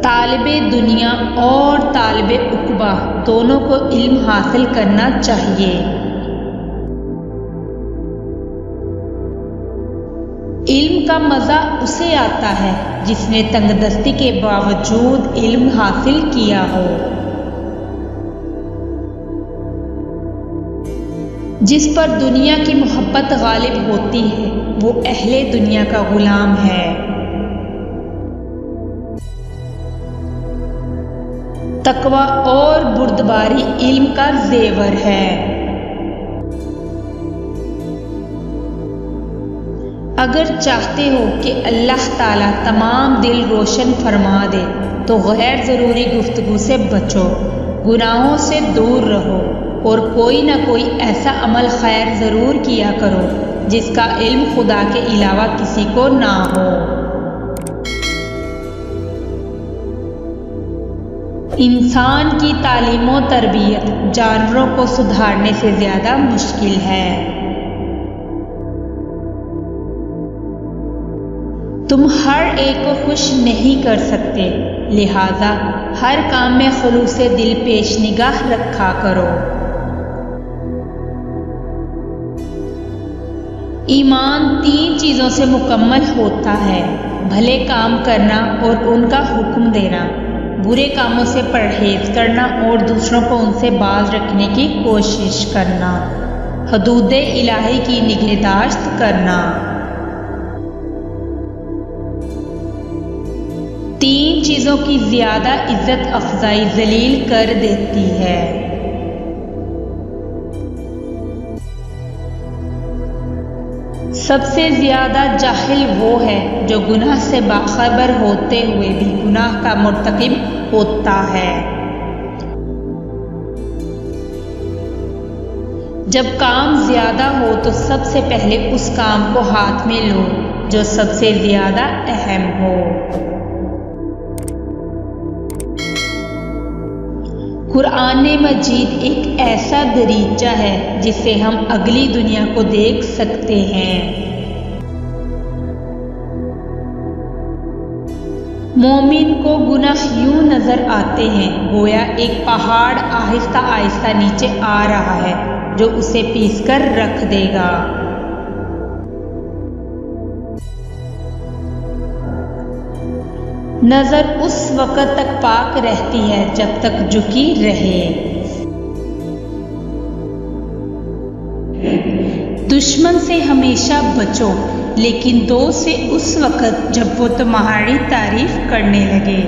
तालिबे दुनिया और तालिबे उक़बा दोनों को इल्म हासिल करना चाहिए। इल्म का मज़ा उसे आता है जिसने तंगदस्ती के बावजूद इल्म हासिल किया हो। जिस पर दुनिया की मोहब्बत गालिब होती है वो अहले दुनिया का गुलाम है। तकवा और बुर्दबारी इल्म का जेवर है। अगर चाहते हो कि अल्लाह ताला तमाम दिल रोशन फरमा दे तो गैर ज़रूरी गुफ्तगू से बचो, गुनाहों से दूर रहो और कोई ना कोई ऐसा अमल खैर ज़रूर किया करो जिसका इल्म खुदा के अलावा किसी को ना हो। इंसान की तालीम और तरबियत जानवरों को सुधारने से ज़्यादा मुश्किल है। तुम हर एक को खुश नहीं कर सकते, लिहाजा हर काम में खुलूसे दिल पेश निगाह रखा करो। ईमान 3 चीज़ों से मुकम्मल होता है: भले काम करना और उनका हुक्म देना, बुरे कामों से परहेज करना और दूसरों को उनसे बाज रखने की कोशिश करना, हदूदे इलाही की निगहदाश्त करना। 3 चीज़ों की ज़्यादा इज्जत अफजाई जलील कर देती है। सबसे ज़्यादा जाहिल वो है जो गुनाह से बाखबर होते हुए भी गुनाह का मुर्तकिब होता है। जब काम ज़्यादा हो तो सबसे पहले उस काम को हाथ में लो जो सबसे ज़्यादा अहम हो। कुरान मजीद एक ऐसा दरीचा है जिससे हम अगली दुनिया को देख सकते हैं। मोमिन को गुनाह यूं नजर आते हैं गोया एक पहाड़ आहिस्ता आहिस्ता नीचे आ रहा है जो उसे पीसकर रख देगा। नजर उस वक़्त तक पाक रहती है जब तक झुकी रहे। दुश्मन से हमेशा बचो, लेकिन दोस्त से उस वक़्त जब वो तुम्हारी तारीफ करने लगे।